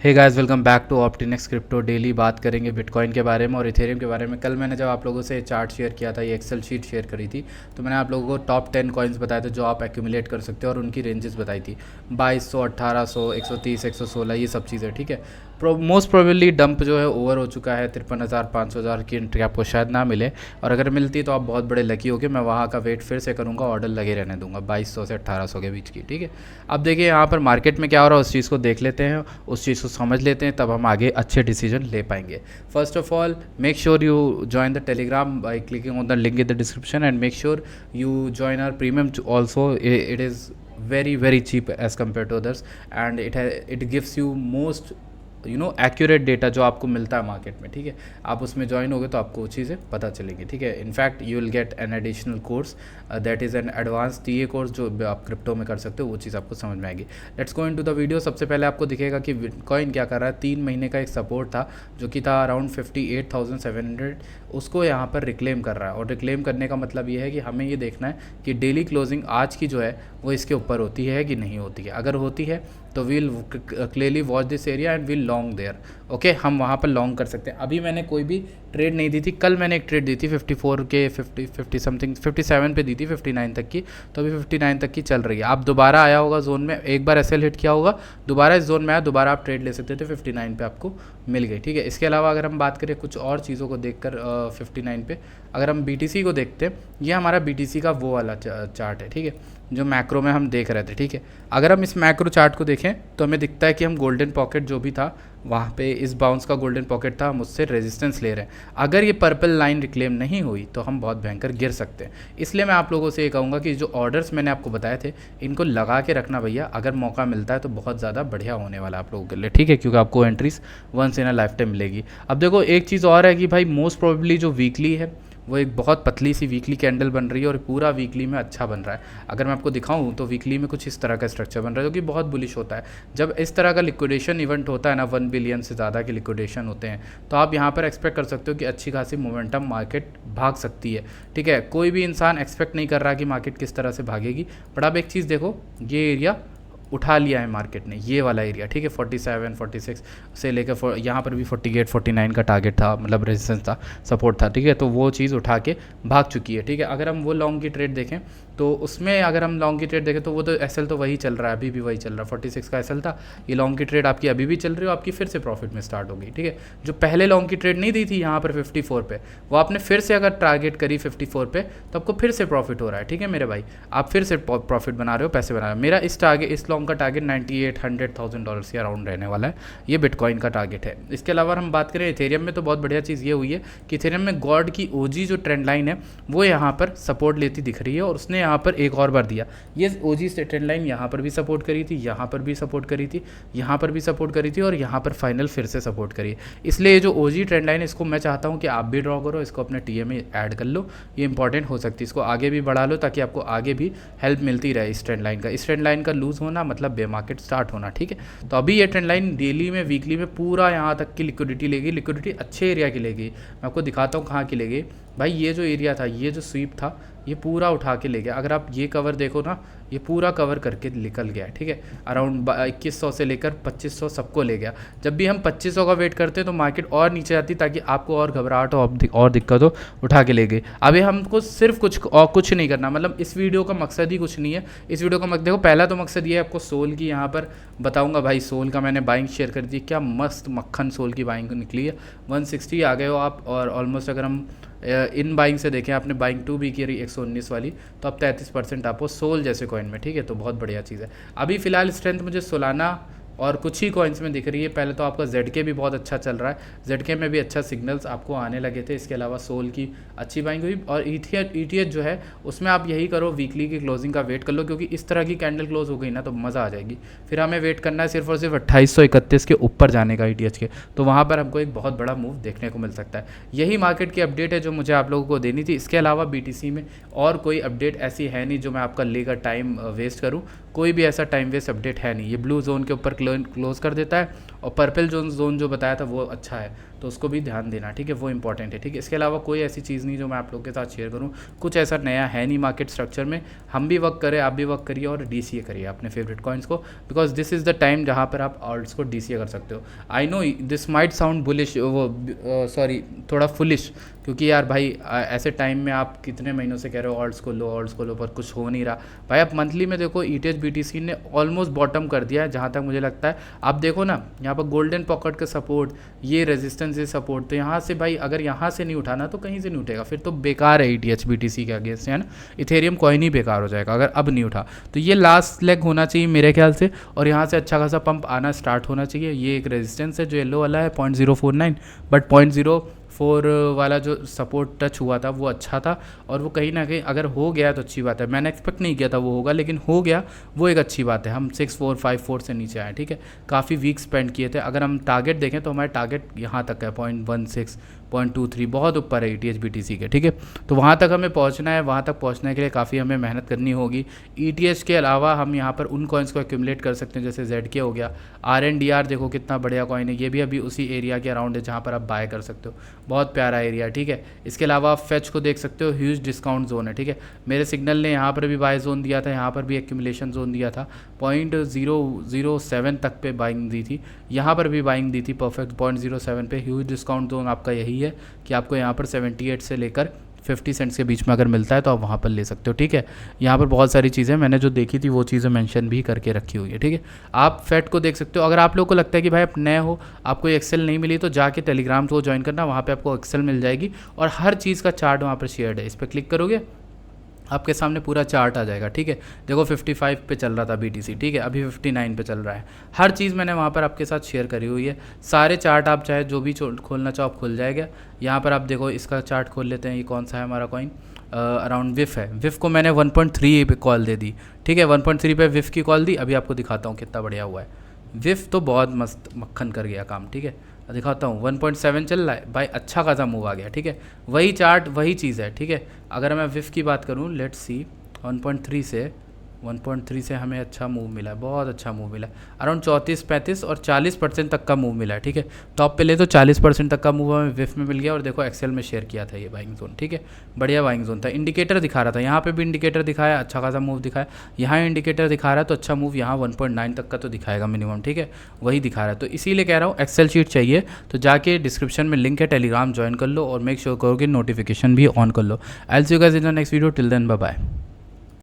Hey guys, welcome back to Optinex crypto. Daily बात करेंगे bitcoin के बारे में और इथेरियम के बारे में। कल मैंने जब आप लोगों से चार्ट शेयर किया था, ये एक्सेल शीट शेयर करी थी, तो मैंने आप लोगों को टॉप 10 कॉइन्स बताए थे जो आप एक्यूमुलेट कर सकते हो और उनकी रेंजेस बताई थी 2200, 1800, 130, 116, ये सब चीज़ें। ठीक है, मोस्ट प्रोबेबली डंप जो है ओवर हो चुका है। 53,000, 500,000 की एंट्री आपको शायद ना मिले, और अगर मिलती है तो आप बहुत बड़े लकी होगे। मैं वहाँ का वेट फिर से करूँगा, ऑर्डर लगे रहने दूंगा 2200 से 1800 के बीच की। ठीक है, अब देखिए यहाँ पर मार्केट में क्या हो रहा है, उस चीज़ को देख लेते हैं, उस चीज़ को समझ लेते हैं, तब हम आगे अच्छे डिसीजन ले पाएंगे। First of all, make sure you join the Telegram by clicking on the link in the description, and make sure you join our premium also. It is very cheap as compared to others, and it gives you most accurate data जो आपको मिलता है market में। ठीक है, आप उसमें join होगे तो आपको वो चीज़ें पता चलेंगी। ठीक है, in fact you will get an additional course, that is an advance TA course जो आप क्रिप्टो में कर सकते हो, वो चीज़ आपको समझ में आएगी। Let's go into the video. सबसे पहले आपको दिखेगा कि बिटकॉइन क्या कर रहा है। 3 महीने का एक सपोर्ट था जो कि था अराउंड 58,700, उसको यहाँ पर रिक्लेम कर रहा है। और रिक्लेम करने का मतलब ये है कि हमें ये देखना है कि डेली क्लोजिंग आज की जो है वो इसके ऊपर होती है कि नहीं होती है। अगर होती है तो we'll clearly watch this area and we'll long there. Okay, हम वहाँ पर लॉन्ग कर सकते हैं। अभी मैंने कोई भी ट्रेड नहीं दी थी। कल मैंने एक ट्रेड दी थी 54 के 50 समथिंग 57 पे दी थी, 59 तक की, तो अभी 59 तक की चल रही है। आप दोबारा आया होगा जोन में, एक बार एसएल हिट किया होगा, दोबारा इस जोन में आया, दोबारा आप ट्रेड ले सकते थे, 59 पे आपको मिल गई। ठीक है, इसके अलावा अगर हम बात करें कुछ और चीज़ों को देखकर 59 पे, अगर हम बीटीसी को देखते हैं, ये हमारा बीटीसी का वो वाला चार्ट है। ठीक है, जो मैक्रो में हम देख रहे थे। ठीक है, अगर हम इस मैक्रो चार्ट को देखें तो हमें दिखता है कि हम गोल्डन पॉकेट जो भी था वहाँ पे इस बाउंस का गोल्डन पॉकेट था, हम उससे रेजिस्टेंस ले रहे हैं। अगर ये पर्पल लाइन रिक्लेम नहीं हुई तो हम बहुत भयंकर गिर सकते हैं। इसलिए मैं आप लोगों से ये कहूँगा कि जो ऑर्डर्स मैंने आपको बताए थे इनको लगा के रखना भैया। अगर मौका मिलता है तो बहुत ज़्यादा बढ़िया होने वाला है आप लोगों के लिए। ठीक है, क्योंकि आपको entries once in a life time मिलेगी। अब देखो, एक चीज़ और है कि भाई मोस्ट प्रोबेबली जो वीकली है वो एक बहुत पतली सी वीकली कैंडल बन रही है और पूरा वीकली में अच्छा बन रहा है। अगर मैं आपको दिखाऊं तो वीकली में कुछ इस तरह का स्ट्रक्चर बन रहा है जो कि बहुत बुलिश होता है। जब इस तरह का लिक्विडेशन इवेंट होता है ना, 1 बिलियन से ज़्यादा के लिक्विडेशन होते हैं, तो आप यहाँ पर एक्सपेक्ट कर सकते हो कि अच्छी खासी मोमेंटम मार्केट भाग सकती है। ठीक है, कोई भी इंसान एक्सपेक्ट नहीं कर रहा कि मार्केट किस तरह से भागेगी, बट आप एक चीज़ देखो, ये एरिया उठा लिया है मार्केट ने, ये वाला एरिया। ठीक है, 47, 46 से लेकर यहाँ पर भी 48, 49 का टारगेट था, मतलब रेजिस्टेंस था, सपोर्ट था। ठीक है, तो वो चीज़ उठा के भाग चुकी है। ठीक है, अगर हम वो लॉन्ग की ट्रेड देखें तो उसमें, अगर हम लॉन्ग की ट्रेड देखें तो वो तो एसएल तो वही चल रहा है, अभी भी वही चल रहा है। 46 का एसएल था, ये लॉन्ग की ट्रेड आपकी अभी भी चल रही है, आपकी फिर से प्रॉफिट में स्टार्ट होगी। ठीक है, जो पहले लॉन्ग की ट्रेड नहीं दी थी यहाँ पर 54 पे, वो आपने फिर से अगर टारगेट करी 54 पे तो आपको फिर से प्रॉफिट हो रहा है। ठीक है मेरे भाई, आप फिर से प्रॉफिट बना रहे हो, पैसे बना रहे हो। मेरा इस लॉन्ग का टारगेट $98,100 के अराउंड रहने वाला है, ये बिटकॉइन का टारगेट है। इसके अलावा हम बात करें इथेरियम में, तो बहुत बढ़िया चीज़ ये हुई है कि इथेरियम में गॉड की ओजी जो ट्रेंड लाइन है वो यहाँ पर सपोर्ट लेती दिख रही है, और उसने यहाँ पर एक और बार दिया। ये ओजी ट्रेंड लाइन यहाँ पर भी सपोर्ट करी थी, यहाँ पर भी सपोर्ट करी थी, यहाँ पर भी सपोर्ट करी थी, और यहाँ पर फाइनल फिर से सपोर्ट करी। इसलिए ये जो ओजी ट्रेंड लाइन, इसको मैं चाहता हूँ कि आप भी ड्रॉ करो, इसको अपने टीए में ऐड कर लो, ये इंपॉर्टेंट हो सकती है। इसको आगे भी बढ़ा लो ताकि आपको आगे भी हेल्प मिलती रहे इस ट्रेंड लाइन का। इस ट्रेंड लाइन का लूज होना मतलब बे मार्केट स्टार्ट होना। ठीक है, तो अभी ये ट्रेंड लाइन डेली में, वीकली में पूरा यहाँ तक की लिक्विडिटी लेगी, लिक्विडिटी अच्छे एरिया की लेगी। मैं आपको दिखाता हूँ कहाँ की लेगी भाई। ये जो एरिया था, ये जो स्वीप था, ये पूरा उठा के ले गया। अगर आप ये कवर देखो ना, ये पूरा कवर करके निकल गया है। ठीक है, अराउंड 2100 से लेकर 2500 सबको ले गया। जब भी हम 2500 का वेट करते हैं तो मार्केट और नीचे आती ताकि आपको और घबराहट हो और दिक्कत हो, उठा के ले गई। अभी हमको सिर्फ कुछ नहीं करना, मतलब इस वीडियो का मकसद ही कुछ नहीं है। इस वीडियो का मकसद देखो, पहला तो मकसद ये है आपको सोल की यहाँ पर बताऊँगा। भाई सोल का मैंने बाइंग शेयर कर दी, क्या मस्त मक्खन सोल की बाइंग निकली है। 160 आ गए हो आप, और ऑलमोस्ट अगर हम इन बाइंग से देखें, आपने बाइंग 2 भी की रही 119 वाली, तो अब 33% आपको सोल जैसे कॉइन में। ठीक है, तो बहुत बढ़िया चीज़ है। अभी फिलहाल स्ट्रेंथ मुझे सोलाना और कुछ ही कॉइन्स में दिख रही है। पहले तो आपका ZK भी बहुत अच्छा चल रहा है, ZK में भी अच्छा सिग्नल्स आपको आने लगे थे। इसके अलावा सोल की अच्छी बाइंग हुई, और ETH जो है उसमें आप यही करो, वीकली की क्लोजिंग का वेट कर लो, क्योंकि इस तरह की कैंडल क्लोज हो गई ना तो मज़ा आ जाएगी। फिर हमें वेट करना है सिर्फ और सिर्फ 2831 के ऊपर जाने का ETH के, तो वहाँ पर हमको एक बहुत बड़ा मूव देखने को मिल सकता है। यही मार्केट की अपडेट है जो मुझे आप लोगों को देनी थी। इसके अलावा BTC में और कोई अपडेट ऐसी है नहीं जो मैं आपका लेकर टाइम वेस्ट करूँ। कोई भी ऐसा टाइम वेस्ट अपडेट है नहीं। ये ब्लू जोन के ऊपर क्लोज कर देता है। और पर्पल जोन जो बताया था वो अच्छा है, तो उसको भी ध्यान देना, ठीक है, वो इंपॉर्टेंट है, ठीक है। इसके अलावा कोई ऐसी चीज़ नहीं जो मैं आप लोग के साथ शेयर करूँ, कुछ ऐसा नया है नहीं मार्केट स्ट्रक्चर में। हम भी वर्क करें, आप भी वर्क करिए और DCA करिए अपने फेवरेट कॉइन्स को, because this is the time जहाँ पर आप ऑल्ट्स को DCA कर सकते हो। I know this might sound bullish, वो सॉरी थोड़ा फुलिश, क्योंकि यार भाई ऐसे टाइम में आप कितने महीनों से कह रहे हो ऑल्ट्स को लो, पर कुछ हो नहीं रहा भाई। आप मंथली में देखो ETH BTC ने ऑलमोस्ट बॉटम कर दिया है जहाँ तक मुझे लगता है। आप देखो ना यहाँ पर गोल्डन पॉकेट का सपोर्ट, ये रेजिस्टेंस, ये सपोर्ट, तो यहाँ से भाई अगर यहाँ से नहीं उठाना तो कहीं से नहीं उठेगा, फिर तो बेकार है ETH BTC के अगेंस्ट, है ना। इथेरियम कॉइन ही बेकार हो जाएगा अगर अब नहीं उठा। तो ये लास्ट लेग होना चाहिए मेरे ख्याल से, और यहाँ से अच्छा खासा पंप आना स्टार्ट होना चाहिए। ये एक रेजिस्टेंस है जो येलो वाला है 0.049, बट 0.04 वाला जो सपोर्ट टच हुआ था वो अच्छा था, और वो कहीं ना कहीं अगर हो गया तो अच्छी बात है। मैंने एक्सपेक्ट नहीं किया था वो होगा, लेकिन हो गया, वो एक अच्छी बात है। हम 6454 से नीचे आए, ठीक है, काफ़ी वीक स्पेंड किए थे। अगर हम टारगेट देखें तो हमारे टारगेट यहाँ तक है 0.16, 0.23, बहुत ऊपर है ETH BTC के, ठीक है। तो वहाँ तक हमें पहुँचना है, वहाँ तक पहुँचने के लिए काफ़ी हमें मेहनत करनी होगी। ETH के अलावा हम यहाँ पर उन कॉइन्स को एक्यूमुलेट कर सकते हैं, जैसे ZK हो गया, RNDR देखो कितना बढ़िया कॉइन है, ये भी अभी उसी एरिया के अराउंड है जहाँ पर आप बाय कर सकते हो, बहुत प्यारा एरिया, ठीक है। इसके अलावा आप फेच को देख सकते हो, ह्यूज डिस्काउंट जोन है, ठीक है। मेरे सिग्नल ने यहाँ पर भी बाय जोन दिया था, यहाँ पर भी एक्यूमुलेशन जोन दिया था, 0.007 तक पे बाइंग दी थी, यहाँ पर भी बाइंग दी थी परफेक्ट 0.07 पे। ह्यूज डिस्काउंट जोन आपका यही है कि आपको यहाँ पर 78 से लेकर 50 सेंट्स के बीच में अगर मिलता है तो आप वहाँ पर ले सकते हो, ठीक है। यहाँ पर बहुत सारी चीज़ें मैंने जो देखी थी वो चीज़ें मेंशन भी करके रखी हुई है, ठीक है। आप फेट को देख सकते हो। अगर आप लोगों को लगता है कि भाई आप नए हो, आपको एक्सेल नहीं मिली, तो जाके टेलीग्राम को ज्वाइन करना, वहाँ पे आपको एक्सेल मिल जाएगी और हर चीज़ का चार्ट वहाँ पर शेयर्ड है। इस पर क्लिक करोगे आपके सामने पूरा चार्ट आ जाएगा, ठीक है। देखो 55 पे चल रहा था BTC, ठीक है, अभी 59 पे चल रहा है। हर चीज़ मैंने वहाँ पर आपके साथ शेयर करी हुई है, सारे चार्ट आप चाहे जो भी खोलना चाहो आप खुल जाएगा। यहाँ पर आप देखो इसका चार्ट खोल लेते हैं, ये कौन सा है हमारा कॉइन, अराउंड विफ है। विफ को मैंने 1.3 पे कॉल दे दी, ठीक है, 1.3 पे विफ की कॉल दी। अभी आपको दिखाता हूँ कितना बढ़िया हुआ है। विफ तो बहुत मस्त मक्खन कर गया काम, ठीक है, दिखाता हूँ। 1.7 चल रहा है भाई, अच्छा खासा मूव आ गया, ठीक है। वही चार्ट वही चीज़ है, ठीक है। अगर मैं विफ की बात करूँ, लेट्स सी 1.3 से हमें अच्छा मूव मिला है, बहुत अच्छा मूव मिला है, अराउंड 34-35 और 40% तक का मूव मिला है, ठीक है। टॉप पे ले तो 40% तक का मूव हमें विफ में मिल गया, और देखो एक्सेल में शेयर किया था ये बाइंग जोन, ठीक है, बढ़िया बाइंग जोन था। इंडिकेटर दिखा रहा था, यहाँ पे भी इंडिकेटर दिखाया, अच्छा खासा मूव दिखाया। यहाँ इंडिकेटर दिखा रहा है तो अच्छा मूव यहाँ 1.9 तक का तो दिखाएगा मिनिमम, ठीक है, वही दिखा रहा है। तो इसीलिए कह रहा हूँ एक्सेल शीट चाहिए तो जाके डिस्क्रिप्शन में लिंक है, टेलीग्राम ज्वाइन कर लो और मेक श्योर करो कि नोटिफिकेशन भी ऑन कर लो। I will see you guys in the next video, till then bye bye.